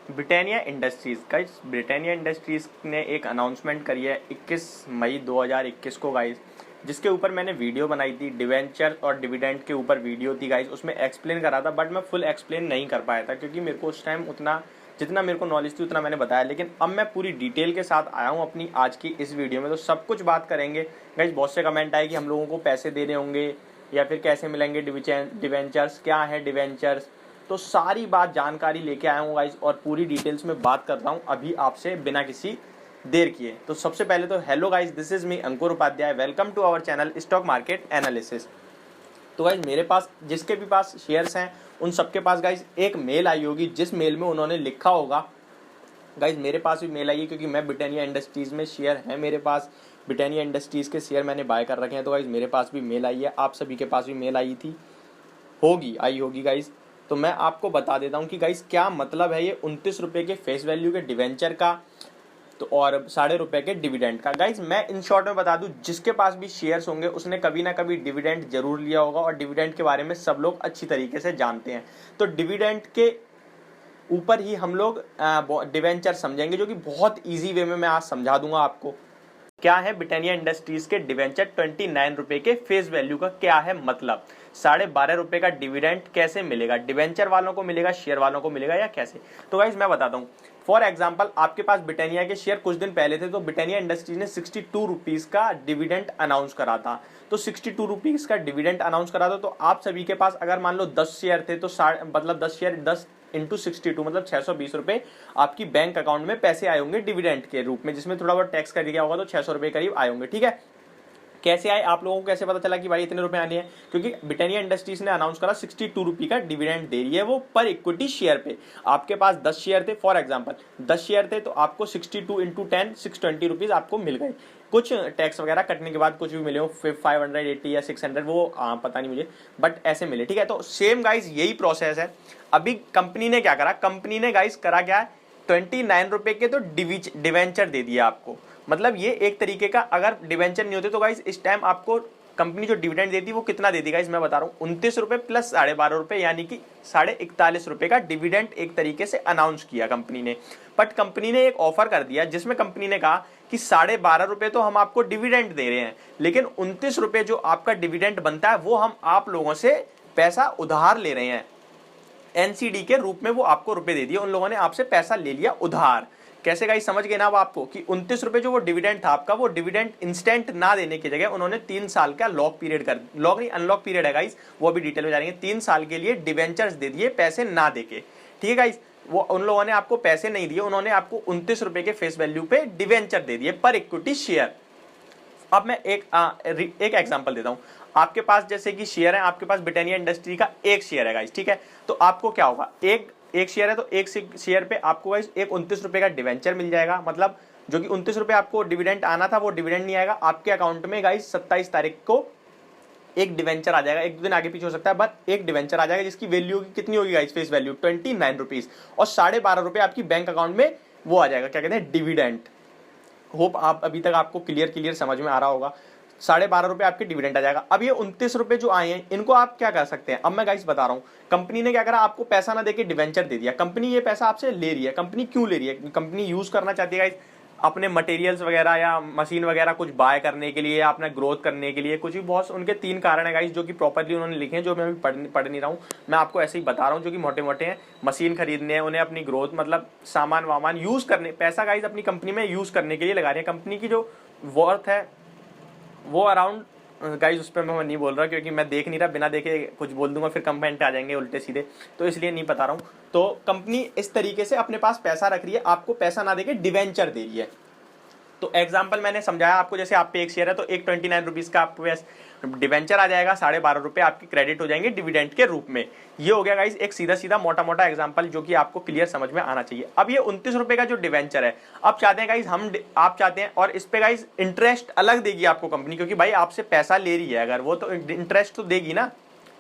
Britannia industries guys, Britannia industries ने एक announcement करी है 21 मई 2021 को गाइस, जिसके ऊपर मैंने वीडियो बनाई थी। डिवेंचर और डिविडेंड के ऊपर वीडियो थी गाइस, उसमें एक्सप्लेन करा था, बट मैं फुल एक्सप्लेन नहीं कर पाया था क्योंकि मेरे को उस टाइम उतना जितना मेरे को नॉलेज थी उतना मैंने बताया। लेकिन अब मैं पूरी डिटेल के साथ आया हूँ अपनी आज की इस वीडियो में, तो सब कुछ बात करेंगे गाइस। बहुत से कमेंट आए कि हम लोगों को पैसे देने होंगे या फिर कैसे मिलेंगे डिवेंचर्स, क्या है डिवेंचर्स, तो सारी बात जानकारी लेके आया हूँ गाइस और पूरी डिटेल्स में बात कर रहा हूँ अभी आपसे बिना किसी देर किए। तो सबसे पहले तो hello guys, this is me Ankur Upadhyay, welcome to our channel stock market analysis. तो गाइस मेरे पास जिसके भी पास शेयर्स हैं उन सबके पास गाइस एक मेल आई होगी, जिस मेल में उन्होंने लिखा होगा गाइस, मेरे पास भी मेल आई है क्योंकि मैं ब्रिटानिया इंडस्ट्रीज़ में शेयर है मेरे पास, ब्रिटानिया इंडस्ट्रीज़ के शेयर मैंने बाय कर रखे हैं। तो गाइस मेरे पास भी मेल आई है, आप सभी के पास भी मेल आई थी, आई होगी गाइस। तो मैं आपको बता देता हूँ कि गाइस क्या मतलब है ये 29 रुपये के फेस वैल्यू के डिवेंचर का, तो और ₹0.5 के डिविडेंड का। गाइस मैं इन शॉर्ट में बता दूं, जिसके पास भी शेयर्स होंगे उसने कभी ना कभी डिविडेंड जरूर लिया होगा और डिविडेंड के बारे में सब लोग अच्छी तरीके से जानते हैं। तो डिविडेंड के ऊपर ही हम लोग डिवेंचर समझेंगे, जो कि बहुत ईजी वे में मैं आज समझा दूंगा आपको। क्या है ब्रिटानिया इंडस्ट्रीज के डिवेंचर 29 रुपए के फेस वैल्यू का क्या है मतलब, ₹12.5 का डिविडेंड कैसे मिलेगा, डिवेंचर वालों को मिलेगा, शेयर वालों को मिलेगा या कैसे। तो गाइज मैं बताता हूँ, फॉर एग्जाम्पल आपके पास ब्रिटानिया के शेयर कुछ दिन पहले थे, तो ब्रिटानिया इंडस्ट्रीज ने 62 रुपीज का डिविडेंड अनाउंस करा था। तो 62 रुपीज का डिविडेंड अनाउंस करा था, तो आप सभी के पास अगर मान लो 10 शेयर थे, तो मतलब 10 शेयर 10 इंटू 62 मतलब 620 रुपए आपकी बैंक अकाउंट में पैसे आए होंगे डिविडेंड के रूप में, जिसमें थोड़ा बहुत टैक्स कर दिया होगा, तो 600 रुपए करीब आए होंगे। ठीक है, कैसे आए, आप लोगों को कैसे पता चला कि भाई इतने रुपए आने हैं, क्योंकि ब्रिटानिया इंडस्ट्रीज ने अनाउंस करा 62 रुपये का डिविडेंड दे रही है वो पर इक्विटी शेयर पे। आपके पास 10 शेयर थे, फॉर एग्जांपल 10 शेयर थे, तो आपको 62 इंटू 10 620 रुपीज आपको मिल गए। कुछ टैक्स वगैरह कटने के बाद कुछ भी मिले हो 580 या 600, वो पता नहीं मुझे, बट ऐसे मिले। ठीक है, तो सेम गाइज यही प्रोसेस है। अभी कंपनी ने क्या करा, कंपनी ने गाइज करा क्या, 29 रुपए के तो डिवेंचर दे दिया आपको। मतलब ये एक तरीके का, अगर डिवेंचर नहीं होते तो गाइस इस टाइम आपको कंपनी जो डिविडेंड देती है वो कितना देती गाइस, मैं बता रहा हूँ 29 रुपए प्लस ₹12.5 यानी कि ₹41.5 का डिविडेंड एक तरीके से अनाउंस किया कंपनी ने। बट कंपनी ने एक ऑफर कर दिया जिसमें कंपनी ने कहा कि ₹12.5 तो हम आपको डिविडेंड दे रहे हैं, लेकिन 29 रुपए जो आपका डिविडेंड बनता है वो हम आप लोगों से पैसा उधार ले रहे हैं, एनसीडी के रूप में वो आपको रुपए दे दिए, उन लोगों ने आपसे पैसा ले लिया उधार। कैसे गाइस समझ गए ना अब आपको कि 29 रुपए जो वो डिविडेंड था आपका, वो डिविडेंड इंस्टेंट ना देने की जगह उन्होंने 3 साल का लॉक पीरियड कर, लॉक नहीं अनलॉक पीरियड है गाइस, वो अभी डिटेल में जानेंगे, 3 साल के लिए डिवेंचर्स दे दिए पैसे ना देके। ठीक है गाइस, वो उन लोगों ने आपको पैसे नहीं दिए, उन्होंने आपको 29 रुपए के फेस वैल्यू पे डिवेंचर दे दिए पर इक्विटी शेयर। अब मैं एक एग्जांपल देता हूं, आपके पास जैसे कि शेयर है, आपके पास ब्रिटानिया इंडस्ट्री का एक शेयर है गाइस। ठीक है, तो आपको क्या होगा, एक शेयर है तो एक शेयर पे आपको गाइस एक 29 रुपए का डिवेंचर मिल जाएगा, मतलब जो कि 29 रुपए आपको डिविडेंड आना था वो डिविडेंड नहीं आएगा आपके अकाउंट में गाइस। 27 तारीख को एक डिवेंचर आ जाएगा, एक दो दिन आगे पीछे हो सकता है, बट एक डिवेंचर आ जाएगा जिसकी वैल्यू कितनी होगी गाइस, फेस वैल्यू 29 रुपीज, और ₹12.5 आपकी बैंक अकाउंट में वो आ जाएगा, क्या कहते हैं, डिविडेंड। होप आप अभी तक आपको क्लियर समझ में आ रहा होगा। ₹12.5 आपके डिविडेंड आ जाएगा। अब ये 29 रुपए जो आए हैं इनको आप क्या कर सकते हैं, अब मैं गाइस बता रहा हूँ। कंपनी ने क्या करा, आपको पैसा ना देके डिवेंचर दे दिया, कंपनी ये पैसा आपसे ले रही है। कंपनी क्यों ले रही है, कंपनी यूज करना चाहती है गाइस अपने मटेरियल्स वगैरह या मशीन वगैरह कुछ बाय करने के लिए या अपना ग्रोथ करने के लिए, कुछ भी बहुत उनके 3 कारण है गाइस जो कि प्रॉपर्ली उन्होंने लिखे हैं, जो मैं अभी पढ़ नहीं रहा हूँ, मैं आपको ऐसे ही बता रहा हूँ, जो कि मोटे मोटे हैं। मशीन खरीदने हैं उन्हें, अपनी ग्रोथ मतलब सामान वामान यूज करने, पैसा गाइस अपनी कंपनी में यूज करने के लिए लगा रही है। कंपनी की जो वर्थ है वो अराउंड गाइस, उस पर मैं नहीं बोल रहा क्योंकि मैं देख नहीं रहा, बिना देखे कुछ बोल दूंगा फिर कमेंट आ जाएंगे उल्टे सीधे, तो इसलिए नहीं बता रहा हूँ। तो कंपनी इस तरीके से अपने पास पैसा रख रही है, आपको पैसा ना देके डिवेंचर दे रही है। तो एग्जाम्पल मैंने समझाया आपको, जैसे आप पे एक शेयर है तो एक 29 रुपीज का आपको डिवेंचर आ जाएगा, ₹12.5 आपके क्रेडिट हो जाएंगे डिविडेंड के रूप में। ये हो गया गाइस एक सीधा मोटा मोटा एग्जांपल जो कि आपको क्लियर समझ में आना चाहिए। अब ये 29 रुपए का जो डिवेंचर है, अब चाहते हैं गाइस आप चाहते हैं, और इस पे गाइस इंटरेस्ट अलग देगी आपको कंपनी, क्योंकि भाई आपसे पैसा ले रही है, अगर वो तो इंटरेस्ट तो देगी ना,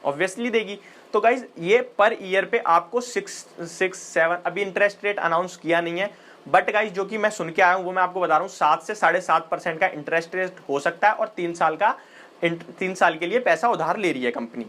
ऑब्वियसली देगी। तो गाइस ये पर ईयर पे आपको 6.7, अभी इंटरेस्ट रेट अनाउंस किया नहीं है, बट गाइस जो कि मैं सुन के आया हूं वो मैं आपको बता रहा हूं, 7 से 7.5% का इंटरेस्ट रेट हो सकता है, और 3 साल के लिए पैसा उधार ले रही है कंपनी।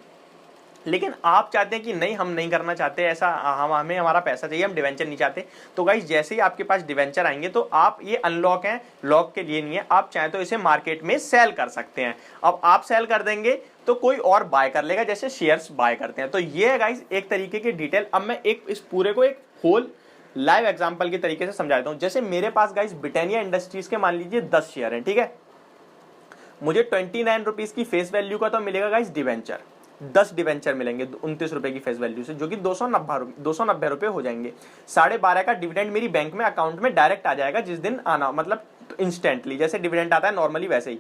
लेकिन आप चाहते हैं कि नहीं, हम नहीं करना चाहते ऐसा, हमें हमारा पैसा चाहिए, हम डिवेंचर नहीं चाहते, तो गाइस जैसे ही आपके पास डिवेंचर आएंगे तो आप, ये अनलॉक है, लॉक के लिए नहीं है, आप चाहे तो इसे मार्केट में सेल कर सकते हैं। अब आप सेल कर देंगे तो कोई और बाय कर लेगा, जैसे शेयर्स बाय करते हैं। तो ये है गाइस एक तरीके की डिटेल। अब मैं एक इस पूरे को एक होल लाइव एग्जांपल के तरीके से समझा देता हूं। जैसे मेरे पास गाइस ब्रिटानिया इंडस्ट्रीज के मान लीजिए 10 शेयर हैं, ठीक है, मुझे 29 रुपीज की फेस वैल्यू का तो मिलेगा गाइस डिवेंचर, 10 डिवेंचर मिलेंगे 29 रुपए की फेस वैल्यू से, जो कि 290 रुपए हो जाएंगे। 12.5 का डिविडेंड मेरी बैंक में अकाउंट में डायरेक्ट आ जाएगा जिस दिन आना, मतलब इंस्टेंटली जैसे डिविडेंड आता है नॉर्मली वैसे ही,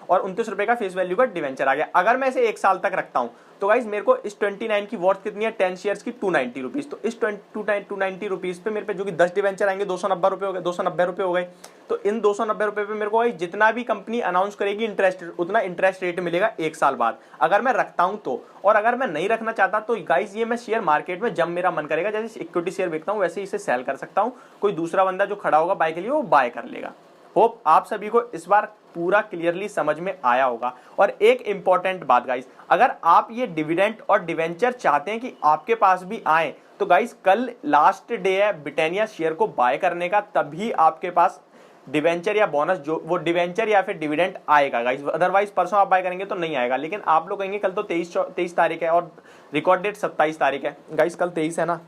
और 29 रुपए का फेस वैल्यू का डिवेंचर आ गया। अगर मैं इसे 1 साल तक रखता हूं तो गाइस मेरे को इस 29 की वर्थ कितनी है, 10 शेयर्स की 290 रुपीज। तो इस 290 रुपीज पे मेरे पे जो कि 10 डिवेंचर आएंगे 290 रुपए हो गए, 290 रुपए हो गए। तो इन 290 रुपए पे मेरे को गाइस जितना भी कंपनी अनाउंस करेगी इंटरेस्ट, उतना इंटरेस्ट रेट मिलेगा 1 साल बाद, अगर मैं रखता हूं तो। और अगर मैं नहीं रखना चाहता तो गाइस ये मैं शेयर मार्केट में जब मेरा मन करेगा, जैसे इक्विटी शेयर बेचता हूं वैसे इसे सेल कर सकता हूं, कोई दूसरा बंदा जो खड़ा होगा बाय के लिए वो बाय कर लेगा। होप आप सभी को इस बार पूरा क्लियरली समझ में आया होगा। और एक इंपॉर्टेंट बात गाइस, अगर आप ये डिविडेंड और डिवेंचर चाहते हैं कि आपके पास भी आए, तो गाइस कल लास्ट डे है ब्रिटानिया शेयर को बाय करने का, तभी आपके पास डिवेंचर या बोनस, जो वो डिवेंचर या फिर डिविडेंड आएगा गाइस। अदरवाइज परसों आप बाय करेंगे तो नहीं आएगा। लेकिन आप लोग कहेंगे कल तो 23 तारीख है और रिकॉर्ड डेट 27 तारीख है। गाइस कल 23 है ना,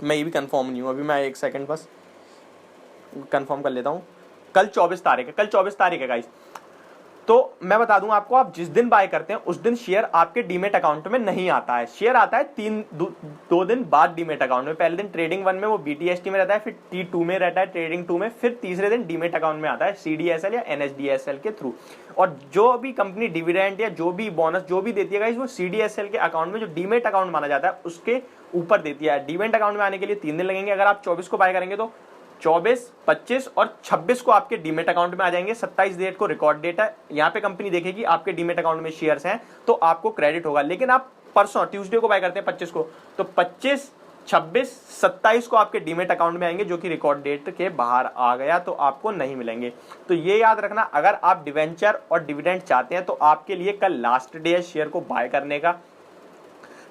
मैं ये भी कंफर्म नहीं हूँ अभी, मैं 1 सेकंड बस कंफर्म कर लेता हूँ। कल 24 तारीख है, कल 24 तारीख है गाइस। तो मैं बता दूं आपको, आप जिस दिन बाय करते हैं उस दिन शेयर आपके डीमेट अकाउंट में नहीं आता है। शेयर आता है 2 दिन बाद डीमेट अकाउंट में। पहले दिन ट्रेडिंग 1 में वो बीटीएसटी में रहता है, फिर T2 में रहता है, ट्रेडिंग 2 में, फिर तीसरे दिन डीमेट अकाउंट में आता है CDSL या NSDSL के थ्रू। और जो भी कंपनी डिविडेंड या जो भी बोनस जो भी देती है गाइस, वो CDSL के अकाउंट में, जो डीमेट अकाउंट माना जाता है, उसके ऊपर देती है। डीमेट अकाउंट में आने के लिए 3 दिन लगेंगे। अगर आप 24 को बाय करेंगे तो 24, 25 और 26 को आपके डीमेट अकाउंट में आ जाएंगे। 27 डेट को रिकॉर्ड डेट है, यहाँ पे कंपनी देखेगी आपके डीमेट अकाउंट में शेयर्स हैं तो आपको क्रेडिट होगा। लेकिन आप परसों ट्यूसडे को बाय करते हैं 25 को, तो 25, 26, 27 को आपके डीमेट अकाउंट में आएंगे, जो कि रिकॉर्ड डेट के बाहर आ गया, तो आपको नहीं मिलेंगे। तो ये याद रखना, अगर आप डिवेंचर और डिविडेंड चाहते हैं तो आपके लिए कल लास्ट डे है शेयर को बाय करने का,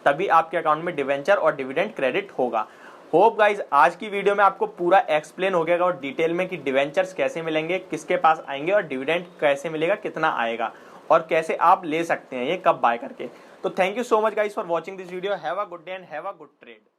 तभी आपके अकाउंट में डिवेंचर और डिविडेंड क्रेडिट होगा। होप गाइज आज की वीडियो में आपको पूरा एक्सप्लेन हो गया और डिटेल में कि डिवेंचर्स कैसे मिलेंगे, किसके पास आएंगे, और डिविडेंड कैसे मिलेगा, कितना आएगा, और कैसे आप ले सकते हैं ये, कब बाय करके। तो thank you so much guys for watching this video. Have a good day and have a good trade.